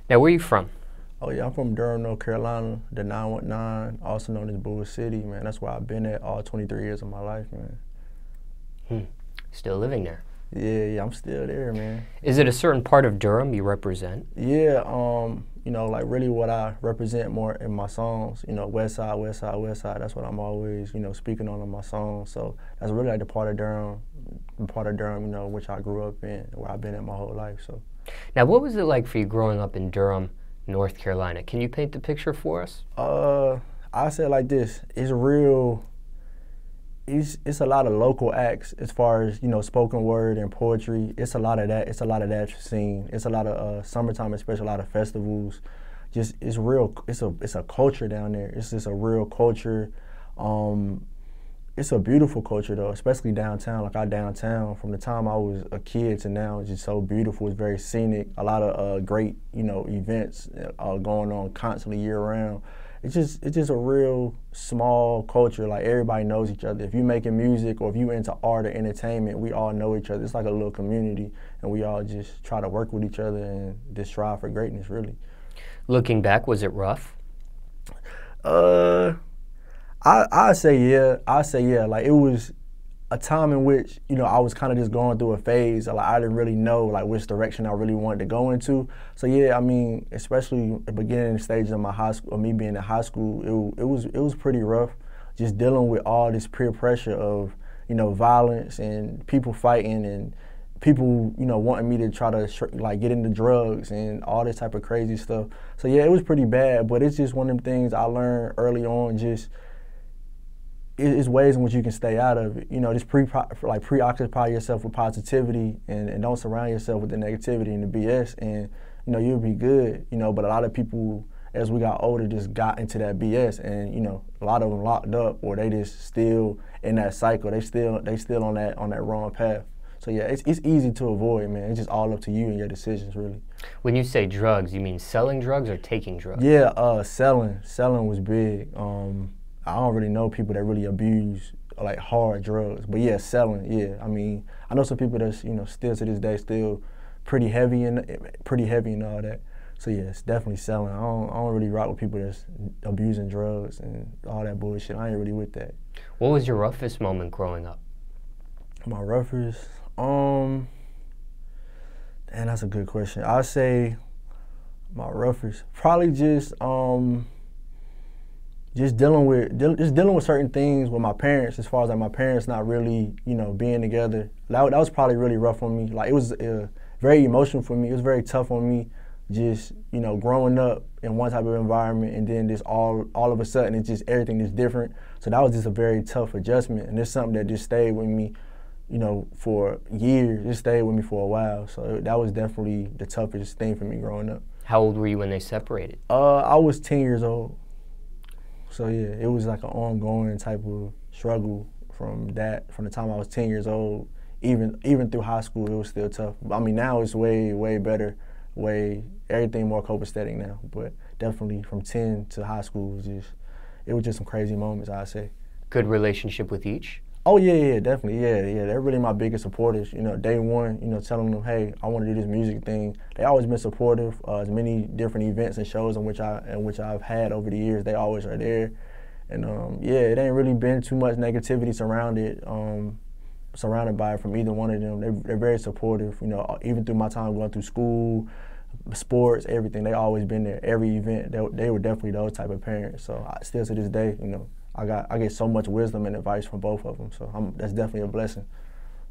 Now, where are you from? Oh yeah, I'm from Durham, North Carolina, the 919, also known as Bull City, man. That's where I've been at all 23 years of my life, man. Still living there. Yeah, I'm still there, man. Is it a certain part of Durham you represent? Yeah, like really what I represent more in my songs, West Side, West Side, West Side. That's what I'm always, speaking on in my songs. So that's really like the part of Durham, which I grew up in, where I've been at my whole life. So. Now, what was it like for you growing up in Durham, North Carolina? Can you paint the picture for us? I say it like this: it's real. It's a lot of local acts as far as spoken word and poetry. It's a lot of that. It's a lot of that scene. It's a lot of summertime, especially a lot of festivals. Just it's real. It's a culture down there. It's just a real culture. It's a beautiful culture though, especially downtown. Like our downtown, from the time I was a kid to now, it's just so beautiful. It's very scenic. A lot of great events going on constantly year round. It's just a real small culture. Like everybody knows each other. If you're making music or if you into art or entertainment, we all know each other. It's like a little community, and we all just try to work with each other and just strive for greatness. Really. Looking back, was it rough? I say yeah. Like it was a time in which I was kind of just going through a phase. Like I didn't really know like which direction I really wanted to go into. So yeah, I mean, especially at the beginning stages of my high school, of me being in high school, it was pretty rough. Just dealing with all this peer pressure of violence and people fighting and people wanting me to try to like get into drugs and all this type of crazy stuff. So yeah, it was pretty bad. But it's just one of them things I learned early on. Just it's ways in which you can stay out of it. Just preoccupy yourself with positivity and don't surround yourself with the negativity and the BS, and you'll be good. But a lot of people, as we got older, just got into that BS, and a lot of them locked up, or they just still in that cycle. They still on that wrong path. So yeah, it's easy to avoid, man. It's just all up to you and your decisions, really. When you say drugs, you mean selling drugs or taking drugs? Yeah, selling was big. I don't really know people that really abuse like hard drugs, but yeah, selling. Yeah, I mean, I know some people that's still to this day still pretty heavy and all that. So yeah, it's definitely selling. I don't really rock with people that's abusing drugs and all that bullshit. I ain't really with that. What was your roughest moment growing up? My roughest, man, that's a good question. I'd say my roughest probably just dealing with certain things with my parents, as far as like my parents not really, being together. That was probably really rough on me. Like it was very emotional for me. It was very tough on me, just growing up in one type of environment, and then just all of a sudden it's just everything is different. So that was just a very tough adjustment, and it's something that just stayed with me, for years. It stayed with me for a while. So that was definitely the toughest thing for me growing up. How old were you when they separated? I was 10 years old. So yeah, it was like an ongoing type of struggle from the time I was 10 years old, even through high school. It was still tough. I mean, now it's way better, everything more copacetic now. But definitely from 10 to high school it was just some crazy moments, I'd say. Good relationship with each? Oh yeah, definitely, yeah. They're really my biggest supporters. Day one, telling them, hey, I want to do this music thing. They always been supportive. As many different events and shows in which I've had over the years, they always are there. And yeah, it ain't really been too much negativity surrounded by it from either one of them. They're very supportive. Even through my time going through school, sports, everything, they always been there. Every event, they were definitely those type of parents. So still to this day, I get so much wisdom and advice from both of them, so that's definitely a blessing.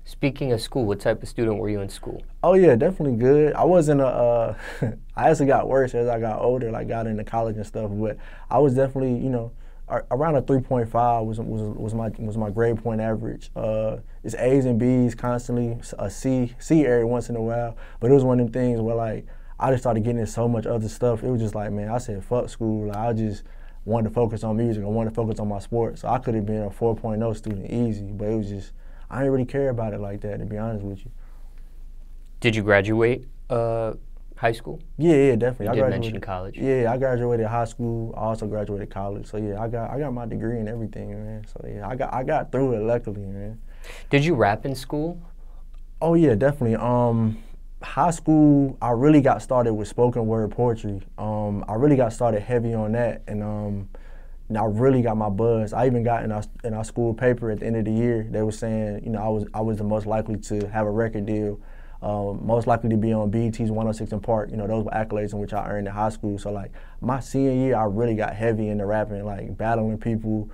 Speaking of school, what type of student were you in school? Oh yeah, definitely good. I wasn't I actually got worse as I got older, like got into college and stuff, but I was definitely, around a 3.5 was my grade point average. It's A's and B's constantly, a C every once in a while, but it was one of them things where like I just started getting into so much other stuff. It was just like, man, I said fuck school. Like I just wanted to focus on music. I wanted to focus on my sport. So I could have been a 4.0 student easy, but it was just, I didn't really care about it like that, to be honest with you. Did you graduate high school? Yeah, definitely. You did mention college. Yeah, I graduated high school. I also graduated college. So yeah, I got my degree and everything, man. So yeah, I got through it luckily, man. Did you rap in school? Oh yeah, definitely. high school, I really got started with spoken word poetry. I really got started heavy on that, and I really got my buzz. I even got in our school paper at the end of the year. They were saying, you know, I was the most likely to have a record deal, most likely to be on BET's 106 and Park. You know, those were accolades in which I earned in high school. So like my senior year, I really got heavy into rapping, like battling people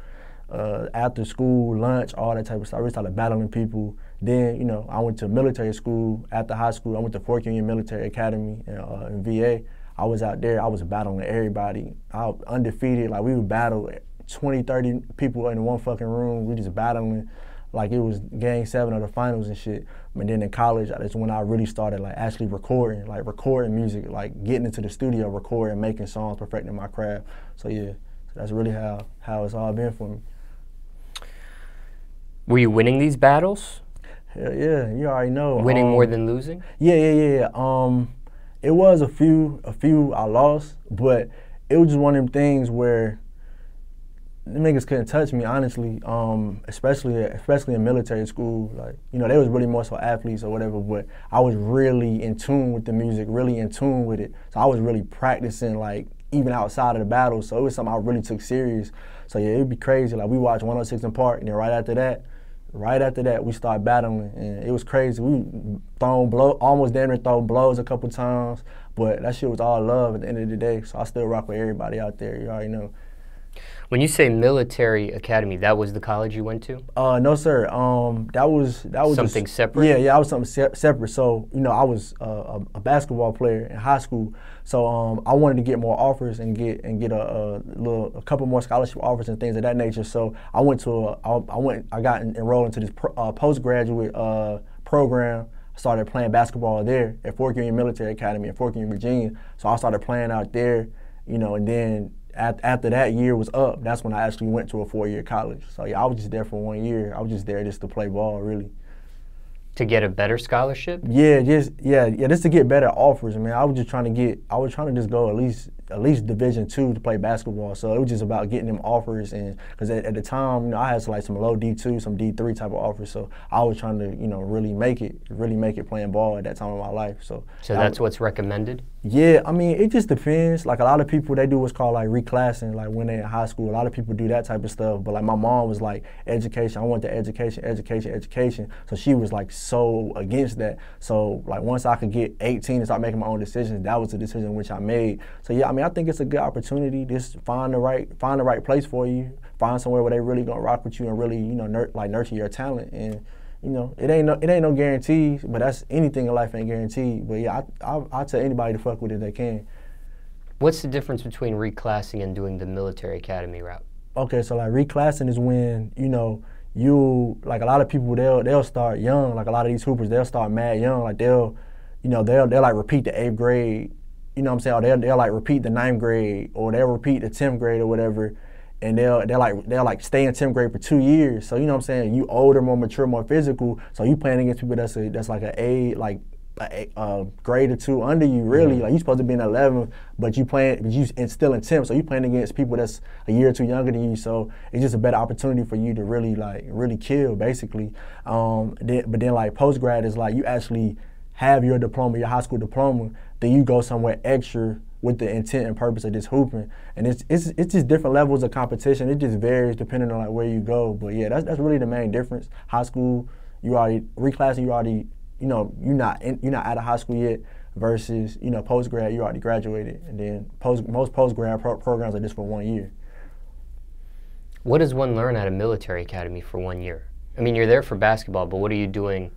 after school, lunch, all that type of stuff. I really started battling people. Then, you know, I went to military school after high school. I went to Fort Union Military Academy in VA. I was out there, I was battling everybody. I was undefeated, like we would battle 20, 30 people in one fucking room. We just battling like it was game 7 of the finals and shit. And then in college, that's when I really started like actually recording music, like getting into the studio, recording, making songs, perfecting my craft. So yeah, that's really how it's all been for me. Were you winning these battles? Hell yeah, you already know. Winning more than losing? Yeah. It was a few I lost, but it was just one of them things where the niggas couldn't touch me, honestly. Especially in military school, like, you know, they was really more so athletes or whatever, but I was really in tune with the music, really in tune with it. So I was really practicing, like, even outside of the battle. So it was something I really took serious. So yeah, it'd be crazy. Like we watched 106 and Park, and then right after that, we started battling, and it was crazy. We almost damn near thrown blows a couple times, but that shit was all love at the end of the day. So I still rock with everybody out there. You already know. When you say military academy, that was the college you went to? No, sir. That was something separate. Yeah, I was something separate. So you know, I was a basketball player in high school. So I wanted to get more offers and get a couple more scholarship offers and things of that nature. So I got enrolled into this postgraduate program. I started playing basketball there at Fort Union Military Academy in Fort Union, Virginia. So I started playing out there, you know, and then after that year was up, that's when I actually went to a 4-year college. So yeah, I was just there for 1 year. I was just there just to play ball, really. To get a better scholarship? Yeah, just to get better offers, man. I was trying to just go at least Division II to play basketball. So it was just about getting them offers, and because at the time, you know, I had like some low D2, some D3 type of offers. So I was trying to, you know, really make it playing ball at that time of my life. So that's what's recommended? Yeah, I mean, it just depends. Like a lot of people, they do what's called like reclassing, like when they're in high school. A lot of people do that type of stuff. But like my mom was like, education. I want the education. So she was like so against that. So like once I could get 18 and start making my own decisions, that was the decision which I made. So yeah, I mean, I think it's a good opportunity. Just find the right place for you. Find somewhere where they really gonna rock with you and really, you know, nurture your talent. And you know, it ain't no guarantees, but that's anything in life ain't guaranteed. But yeah, I tell anybody to fuck with it if they can. What's the difference between reclassing and doing the military academy route? Okay, so like reclassing is when, you know, like a lot of people they'll start young. Like a lot of these hoopers, they'll start mad young. Like they'll like repeat the 8th grade. You know what I'm saying? Or they'll like repeat the 9th grade, or they'll repeat the 10th grade or whatever. And they'll like stay in 10th grade for 2 years. So you know what I'm saying? You older, more mature, more physical. So you playing against people that's like a grade or 2 under you, really. Like you supposed to be in 11th, but you still in 10th. So you playing against people that's a year or 2 younger than you. So it's just a better opportunity for you to really kill, basically. But then like post grad is like you actually have your diploma, your high school diploma. Then you go somewhere extra with the intent and purpose of just hooping. And it's just different levels of competition. It just varies depending on like where you go. But yeah, that's really the main difference. High school, you already reclassing, you know, you're not out of high school yet, versus, you know, post grad, you already graduated. And then most post grad programs are just for 1 year. What does one learn at a military academy for 1 year? I mean, you're there for basketball, but what are you doing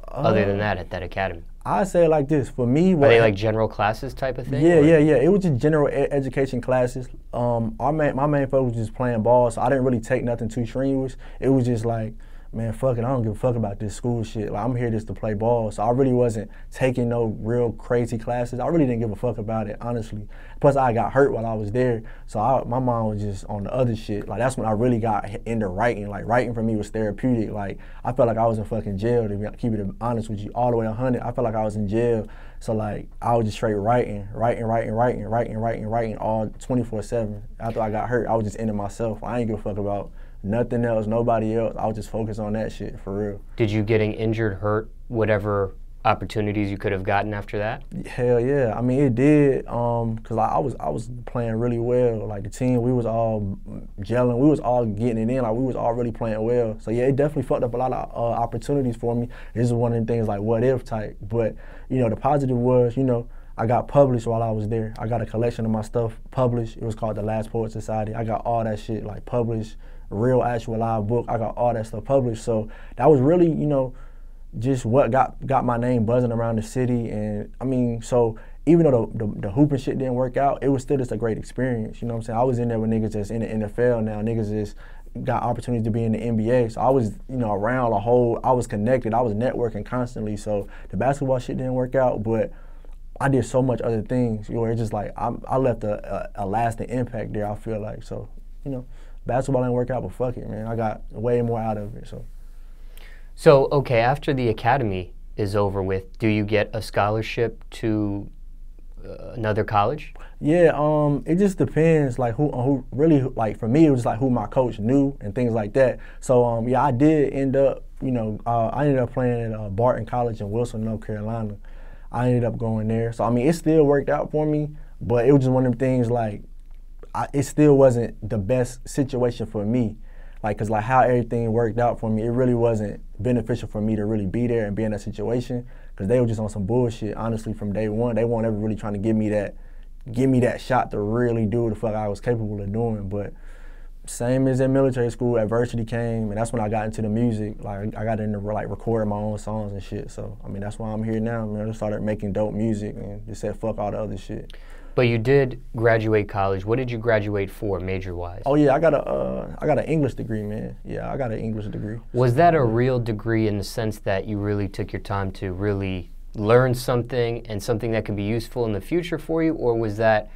other than that at that academy? I say it like this. For me, are they like general classes type of thing? Yeah. It was just general education classes. My main focus was just playing ball, so I didn't really take nothing too strenuous. It was just like, man, fuck it, I don't give a fuck about this school shit. Like, I'm here just to play ball. So I really wasn't taking no real crazy classes. I really didn't give a fuck about it, honestly. Plus, I got hurt while I was there, so my mind was just on the other shit. Like, that's when I really got into writing. Like, writing for me was therapeutic. Like, I felt like I was in fucking jail, to keep it honest with you, all the way 100. I felt like I was in jail. So, like, I was just straight writing all 24/7. After I got hurt, I was just into myself. I ain't give a fuck about nothing else, nobody else. I was just focused on that shit, for real. Did you getting injured hurt whatever opportunities you could have gotten after that? Hell yeah. I mean, it did, cause I was playing really well. Like the team, we was all gelling, we was all getting it in. Like we was all really playing well. So yeah, it definitely fucked up a lot of opportunities for me. This is one of the things like what if type. But you know, the positive was, you know, I got published while I was there. I got a collection of my stuff published. It was called the Last Poet Society. I got all that shit like published, real actual live book. I got all that stuff published. So that was really, you know, just what got my name buzzing around the city. And I mean, so even though the hooping shit didn't work out, it was still just a great experience. You know what I'm saying? I was in there with niggas that's in the NFL now. Niggas just got opportunities to be in the NBA. So I was, you know, around a whole, I was connected. I was networking constantly. So the basketball shit didn't work out, but I did so much other things. You know, it's just like I left a lasting impact there, I feel like. So, you know, basketball didn't work out, but fuck it, man. I got way more out of it, So, okay, after the academy is over with, do you get a scholarship to another college? Yeah, it just depends, like who really, like for me, it was like who my coach knew and things like that. So, yeah, I did end up, you know, I ended up playing at Barton College in Wilson, North Carolina. I ended up going there. So, I mean, it still worked out for me, but it was just one of them things like, it still wasn't the best situation for me. Like, cause like how everything worked out for me, it really wasn't beneficial for me to really be there and be in that situation. Cause they were just on some bullshit, honestly, from day one. They weren't ever really trying to give me that shot to really do what the fuck I was capable of doing. But same as in military school, adversity came, and that's when I got into the music. Like I got into like recording my own songs and shit. So I mean, that's why I'm here now. Man, I just started making dope music and just said fuck all the other shit. But you did graduate college. What did you graduate for, major-wise? Oh yeah, I got an English degree, man. Yeah, I got an English degree. Was that a real degree in the sense that you really took your time to really learn something and something that could be useful in the future for you, or was that,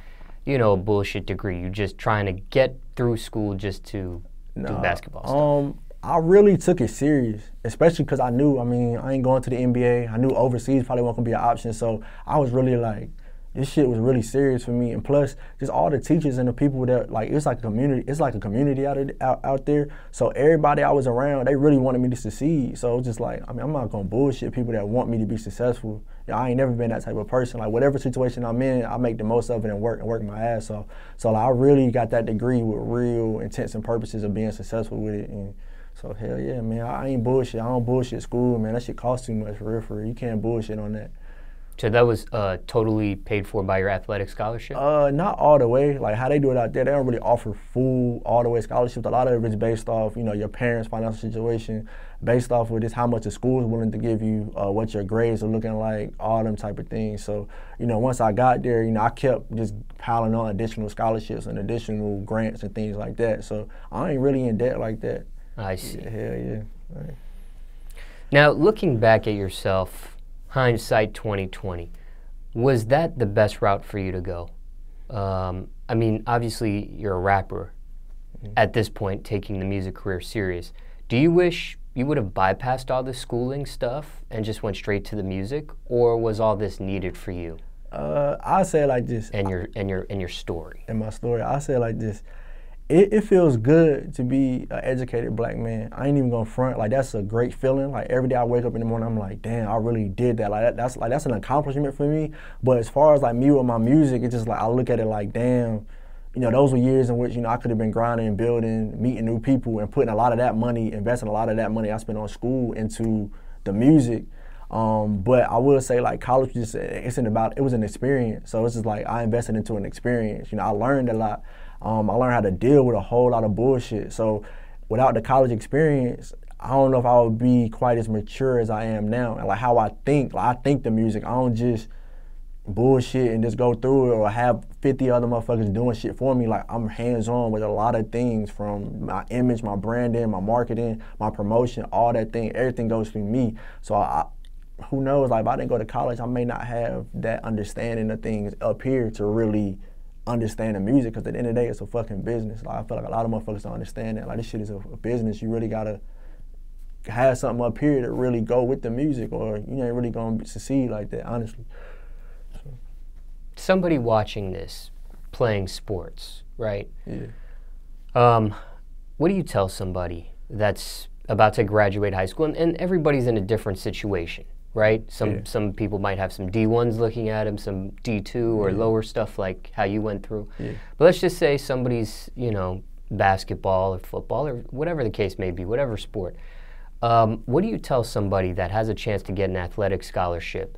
you know, a bullshit degree? You just trying to get through school just to do basketball stuff? I really took it serious, especially because I knew, I mean, I ain't going to the NBA. I knew overseas probably wasn't gonna be an option, so I was really like, this shit was really serious for me. And plus, just all the teachers and the people that, like, it's like a community out there. So everybody I was around, they really wanted me to succeed. So it was just like, I mean, I'm not gonna bullshit people that want me to be successful. You know, I ain't never been that type of person. Like, whatever situation I'm in, I make the most of it and work my ass off. So like, I really got that degree with real intents and purposes of being successful with it. And so hell yeah, man, I ain't bullshit. I don't bullshit school, man. That shit costs too much for real. You can't bullshit on that. So that was totally paid for by your athletic scholarship? Not all the way. Like how they do it out there, they don't really offer full all the way scholarships. A lot of it is based off, you know, your parents' financial situation, based off of just how much the school is willing to give you, what your grades are looking like, all them type of things. So, you know, once I got there, you know, I kept just piling on additional scholarships and additional grants and things like that. So I ain't really in debt like that. I see. Yeah, hell yeah. Right. Now, looking back at yourself, hindsight 2020, was that the best route for you to go? I mean, obviously you're a rapper at this point, taking the music career serious. Do you wish you would have bypassed all the schooling stuff and just went straight to the music, or was all this needed for you? I say it like this. And your story. And my story, I say it like this. It feels good to be an educated black man. I ain't even gonna front. Like, that's a great feeling. Like, every day I wake up in the morning, I'm like, damn, I really did that. Like, that's an accomplishment for me. But as far as like me with my music, it's just like I look at it like, damn, you know, those were years in which, you know, I could have been grinding and building, meeting new people, and putting a lot of that money, investing a lot of that money I spent on school into the music. But I will say, like, college just, it was an experience. So it's just like I invested into an experience. You know, I learned a lot. I learned how to deal with a whole lot of bullshit. So without the college experience, I don't know if I would be quite as mature as I am now. And like how I think the music, I don't just bullshit and just go through it or have 50 other motherfuckers doing shit for me. Like, I'm hands-on with a lot of things, from my image, my branding, my marketing, my promotion, all that thing, everything goes through me. So who knows, like, if I didn't go to college, I may not have that understanding of things up here to really understand the music, because at the end of the day, it's a fucking business. Like, I feel like a lot of motherfuckers don't understand that. Like, this shit is a business. You really gotta have something up here to really go with the music, or you ain't really gonna succeed like that, honestly. So. Somebody watching this, playing sports, right? Yeah. What do you tell somebody that's about to graduate high school, and everybody's in a different situation, right? Some people might have some D1s looking at him, some D2 or lower stuff like how you went through. But let's just say somebody's, you know, basketball or football or whatever the case may be, whatever sport. What do you tell somebody that has a chance to get an athletic scholarship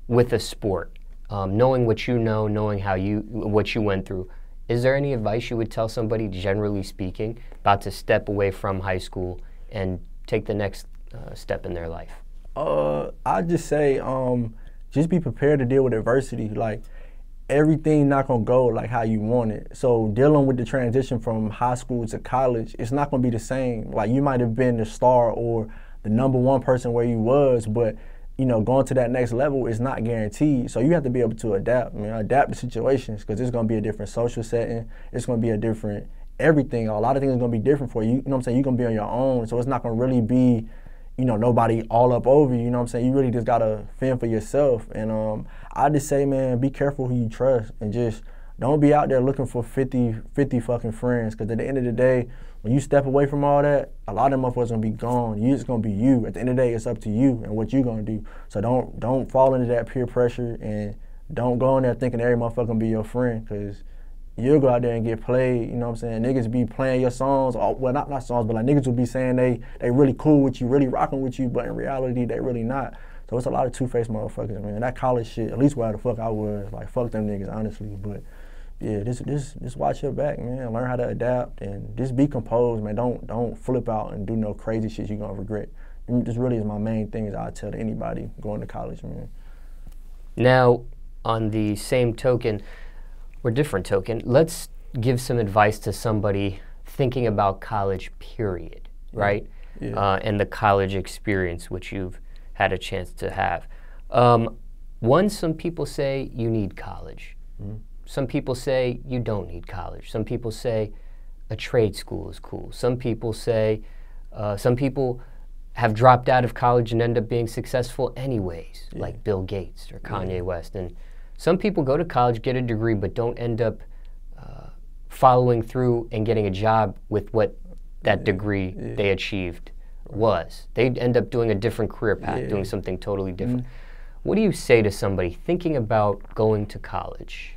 with a sport, knowing what you know, knowing what you went through? Is there any advice you would tell somebody, generally speaking, about to step away from high school and take the next step in their life? I'd just say, just be prepared to deal with adversity. Like, everything not gonna go like how you want it. So dealing with the transition from high school to college, it's not gonna be the same. Like, you might have been the star or the #1 person where you was, but you know, going to that next level is not guaranteed. So you have to be able to adapt, man. Adapt to situations, because it's gonna be a different social setting. It's gonna be a different everything. A lot of things are gonna be different for you. You know what I'm saying? You're gonna be on your own, so it's not gonna really be, you know, nobody all up over you. You know what I'm saying? You really just gotta fend for yourself. And I just say, man, be careful who you trust, and just don't be out there looking for 50 fucking friends. Because at the end of the day, when you step away from all that, a lot of them motherfuckers gonna be gone. You just gonna be you. At the end of the day, it's up to you and what you gonna do. So don't fall into that peer pressure, and don't go in there thinking every motherfucker gonna be your friend, because you'll go out there and get played. You know what I'm saying? Niggas be playing your songs, or, well, not songs, but like niggas will be saying they really cool with you, really rocking with you, but in reality, they really not. So it's a lot of two-faced motherfuckers, man. That college shit, at least where the fuck I was, like, fuck them niggas, honestly. But yeah, just watch your back, man. Learn how to adapt, and just be composed, man. Don't flip out and do no crazy shit you're gonna regret. This really is my main thing, is I tell to anybody going to college, man. Now, on the same token, or different token, let's give some advice to somebody thinking about college, period, right? Yeah. And the college experience, which you've had a chance to have. One, some people say you need college. Some people say you don't need college. Some people say a trade school is cool. Some people say, some people have dropped out of college and end up being successful anyways, like Bill Gates or Kanye West. And some people go to college, get a degree, but don't end up following through and getting a job with what that degree they achieved was. They end up doing a different career path, doing something totally different. What do you say to somebody thinking about going to college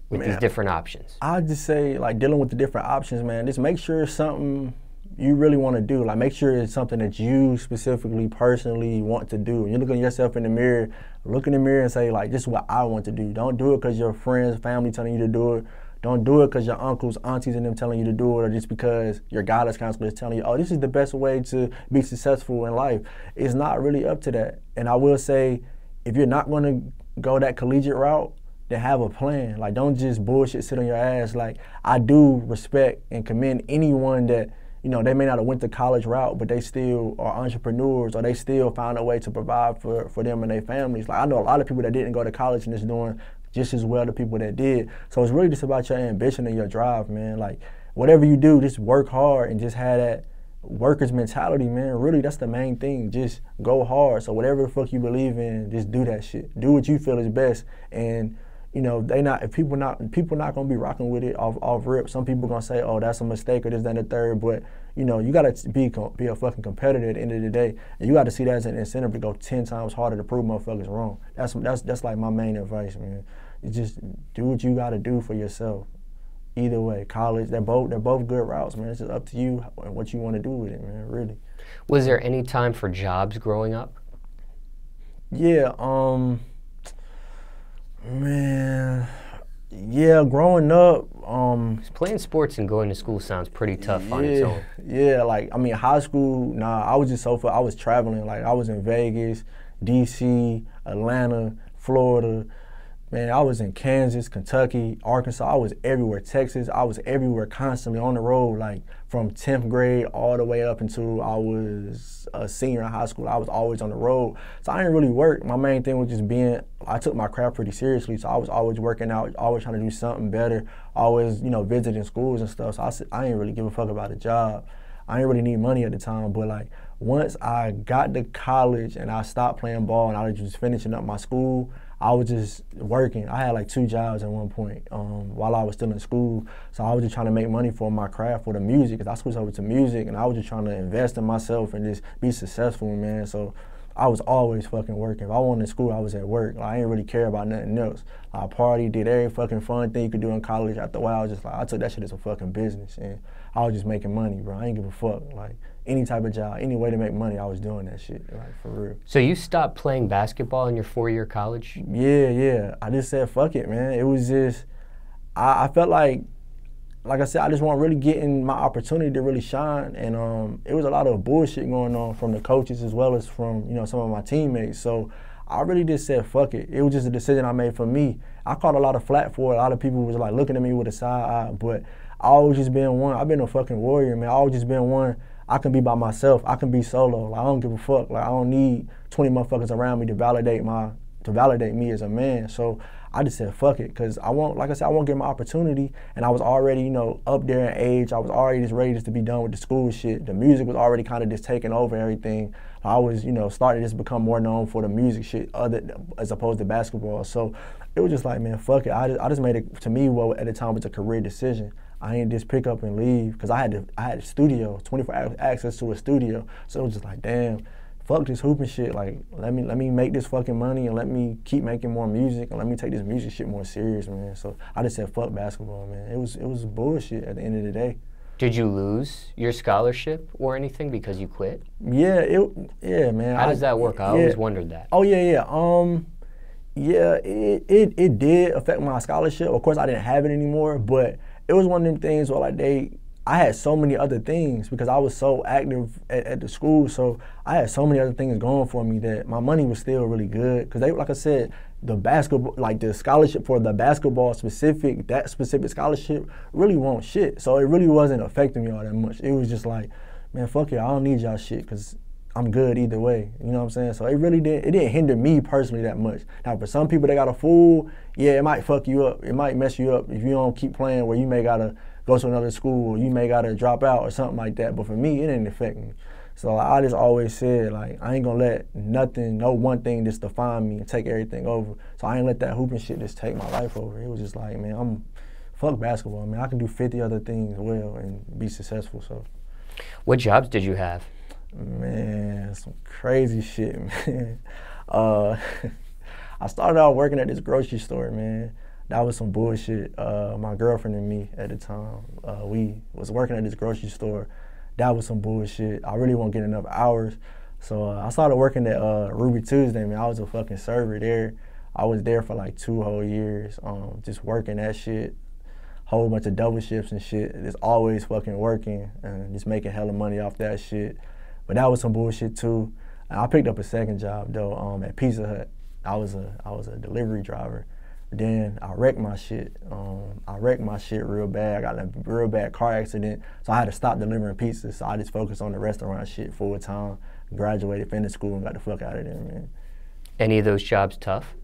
with these different options? I just say, like, dealing with the different options, man, just make sure it's something you really want to do. Like, make sure it's something that you specifically, personally want to do. When you look at yourself in the mirror, look in the mirror and say, like, this is what I want to do. Don't do it because your friends, family telling you to do it. Don't do it because your uncles, aunties, and them telling you to do it, or just because your guidance counselor is telling you, oh, this is the best way to be successful in life. It's not really up to that. And I will say, if you're not going to go that collegiate route, then have a plan. Like, don't just bullshit sit on your ass. Like, I do respect and commend anyone that, you know, they may not have went the college route, but they still are entrepreneurs, or they still found a way to provide for them and their families. Like, I know a lot of people that didn't go to college and is doing just as well the people that did. So it's really just about your ambition and your drive, man. Like, whatever you do, just work hard and just have that worker's mentality, man. Really, that's the main thing. Just go hard. So whatever the fuck you believe in, just do that shit. Do what you feel is best. And you know, people not gonna be rocking with it off rip. Some people gonna say, oh, that's a mistake, or this, that, and the third. But you know, you gotta be a fucking competitor at the end of the day, and you gotta see that as an incentive to go 10 times harder to prove motherfuckers wrong. That's like my main advice, man. You just do what you gotta do for yourself. Either way, college, they're both good routes, man. It's just up to you and what you want to do with it, man. Really. Was there any time for jobs growing up? Yeah. Man, yeah, growing up, playing sports and going to school sounds pretty tough on its own. Yeah, like, I mean, high school, nah, I was just I was traveling. Like, I was in Vegas, DC, Atlanta, Florida. Man, I was in Kansas, Kentucky, Arkansas. I was everywhere. Texas. I was everywhere, constantly on the road, like from 10th grade all the way up until I was a senior in high school. I was always on the road. So I didn't really work. My main thing was just I took my craft pretty seriously. So I was always working out, always trying to do something better, always, you know, visiting schools and stuff. So I didn't really give a fuck about a job. I didn't really need money at the time. But like, once I got to college and I stopped playing ball and I was just finishing up my school, I was just working. I had like 2 jobs at one point while I was still in school. So I was just trying to make money for my craft, for the music, because I switched over to music, and I was just trying to invest in myself and just be successful, man. So I was always fucking working. If I wanted to school, I was at work. Like, I didn't really care about nothing else. I partied, did every fucking fun thing you could do in college. After a while, I was just like, I took that shit as a fucking business, and I was just making money, bro. I ain't give a fuck. Like, any type of job, any way to make money, I was doing that shit, like, for real. So you stopped playing basketball in your 4-year college? Yeah. I just said, fuck it, man. It was just, I felt like I said, I just wasn't really getting my opportunity to really shine, and it was a lot of bullshit going on from the coaches as well as from, you know, some of my teammates. So I really just said, fuck it. It was just a decision I made for me. I caught a lot of flack for it. A lot of people was like looking at me with a side eye, but I always just been one. I've been a fucking warrior, man. I always just been one. I can be by myself. I can be solo. Like, I don't give a fuck. Like, I don't need 20 motherfuckers around me to validate me as a man. So I just said, fuck it, because I won't, like I said, I won't get my opportunity, and I was already, you know, up there in age. I was already just ready just to be done with the school shit. The music was already kind of just taking over everything. I was, you know, starting to just become more known for the music shit as opposed to basketball. So it was just like, man, fuck it. I just made it, to me, what at the time was a career decision. I ain't just pick up and leave, because I had a studio, 24-hour access to a studio. So it was just like, damn, fuck this hooping shit. Like, let me make this fucking money, and let me keep making more music, and let me take this music shit more serious, man. So I just said, fuck basketball, man. It was bullshit at the end of the day. Did you lose your scholarship or anything because you quit? Yeah, man. How does that work? I always wondered that. Oh, yeah. Yeah, it did affect my scholarship. Of course, I didn't have it anymore, but it was one of them things where, like, I had so many other things because I was so active at the school. So I had so many other things going for me that my money was still really good. Because they, like I said, the basketball, like the scholarship for the basketball specific, that specific scholarship really won't shit. So it really wasn't affecting me all that much. It was just like, man, fuck it, I don't need y'all shit because I'm good either way. You know what I'm saying? So it didn't hinder me personally that much. Now for some people, they got a fool. Yeah, it might fuck you up. It might mess you up if you don't keep playing, where you may gotta go to another school, or you may gotta drop out or something like that. But for me, it didn't affect me. So I just always said, like, I ain't gonna let nothing, no one thing just define me and take everything over. So I ain't let that hooping shit just take my life over. It was just like, man, fuck basketball, man. I can do 50 other things well and be successful, so. What jobs did you have? Man, some crazy shit, man. I started out working at this grocery store, man. That was some bullshit. My girlfriend and me at the time, we was working at this grocery store. That was some bullshit. I really won't get enough hours. So I started working at Ruby Tuesday, man. I was a fucking server there. I was there for like 2 whole years, just working that shit. Whole bunch of double shifts and shit. Just always fucking working and just making hella money off that shit. But that was some bullshit too. And I picked up a second job though, at Pizza Hut. I was a delivery driver. Then I wrecked my shit. I wrecked my shit real bad. I got in a real bad car accident, so I had to stop delivering pizzas. So I just focused on the restaurant shit full time. Graduated, finished school, and got the fuck out of there, man. Any of those jobs tough?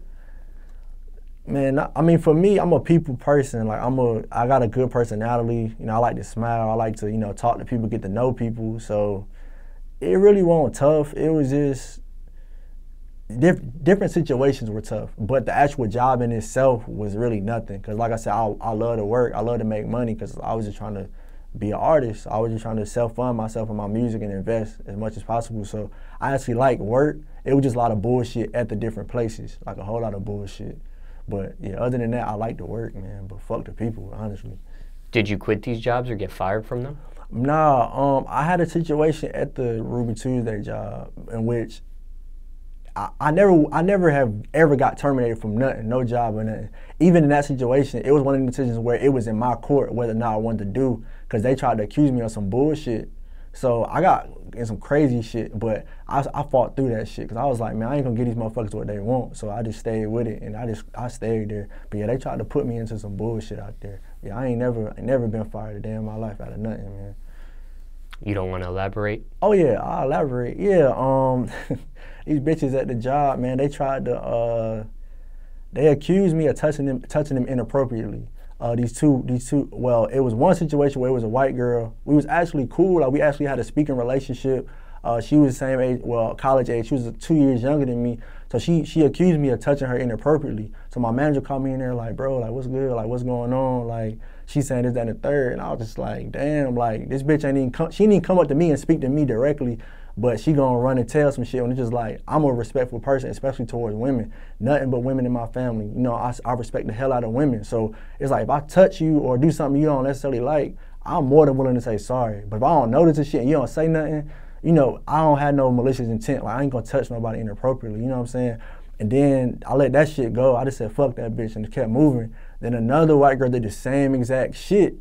Man, I mean, for me, I'm a people person. Like, I got a good personality. You know, I like to smile. I like to, you know, talk to people, get to know people. So it really wasn't tough. It was just different situations were tough, but the actual job in itself was really nothing. Cause like I said, I love to work. I love to make money because I was just trying to be an artist. I was just trying to self-fund myself in my music and invest as much as possible. So I actually like work. It was just a lot of bullshit at the different places, like a whole lot of bullshit. But yeah, other than that, I like to work, man. But fuck the people, honestly. Did you quit these jobs or get fired from them? Nah, I had a situation at the Ruby Tuesday job in which I never have ever got terminated from nothing, no job or nothing. Even in that situation, it was one of the decisions where it was in my court whether or not I wanted to do, because they tried to accuse me of some bullshit. So I got in some crazy shit, but I fought through that shit, because I was like, man, I ain't gonna give these motherfuckers what they want. So I just stayed with it, and I stayed there. But yeah, they tried to put me into some bullshit out there. Yeah, I ain't never been fired a day in my life out of nothing, man. You don't want to elaborate? Oh yeah, I'll elaborate. Yeah, these bitches at the job, man, they tried to, they accused me of touching them inappropriately. These two, well, it was one situation where it was a white girl. We was actually cool. Like, we actually had a speaking relationship. She was the same age, well, college age. She was 2 years younger than me. So she accused me of touching her inappropriately. So my manager called me in there like, bro, like, what's good? Like, what's going on? Like, she's saying this, that, and the third. And I was just like, damn, like, this bitch she didn't even come up to me and speak to me directly. but she gonna run and tell some shit when it's just like, I'm a respectful person, especially towards women. Nothing but women in my family. You know, I respect the hell out of women. So it's like, if I touch you or do something you don't necessarily like, I'm more than willing to say sorry. But if I don't notice this shit and you don't say nothing, you know, I don't have no malicious intent. Like, I ain't gonna touch nobody inappropriately, you know what I'm saying? And then I let that shit go. I just said, fuck that bitch, and just kept moving. Then another white girl did the same exact shit.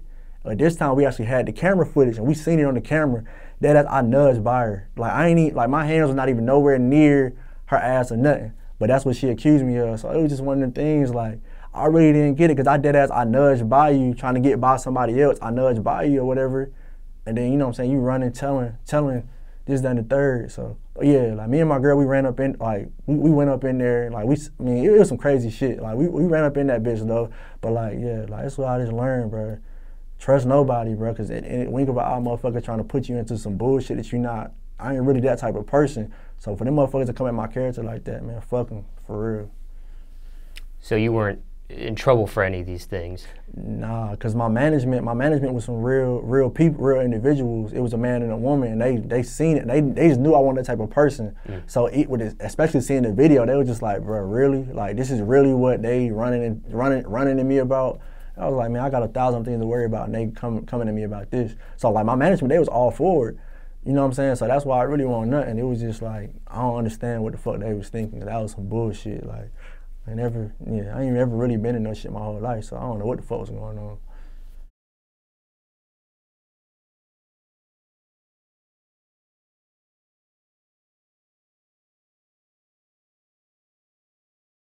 Like, this time we actually had the camera footage and we seen it on the camera. That I nudged by her. Like, I ain't even, like, my hands was not even nowhere near her ass or nothing. But that's what she accused me of. So it was just one of them things, like, I really didn't get it, because I dead ass, I nudged by you trying to get by somebody else. I nudged by you or whatever. And then, you know what I'm saying, you running, telling this, that, and the third. So yeah, like, me and my girl, we ran up in, like, we went up in there, like, I mean, it was some crazy shit. Like, we ran up in that bitch though. But like, yeah, like, that's what I just learned, bro. Trust nobody, bro, because when you go out, motherfucker trying to put you into some bullshit that you not, I ain't really that type of person. So for them motherfuckers to come at my character like that, man, fuck them, for real. So you weren't in trouble for any of these things? Nah, because my management was some real people, real individuals. It was a man and a woman, and they seen it. They just knew I wasn't that type of person. So especially seeing the video, they were just like, bro, really? Like, this is really what they running to me about? I was like, man, I got 1,000 things to worry about, and they coming to me about this. So like, my management, they was all for it. You know what I'm saying? So that's why I really want nothing. It was just like, I don't understand what the fuck they was thinking. That was some bullshit. Like, I ain't ever really been in no shit my whole life, so I don't know what the fuck was going on.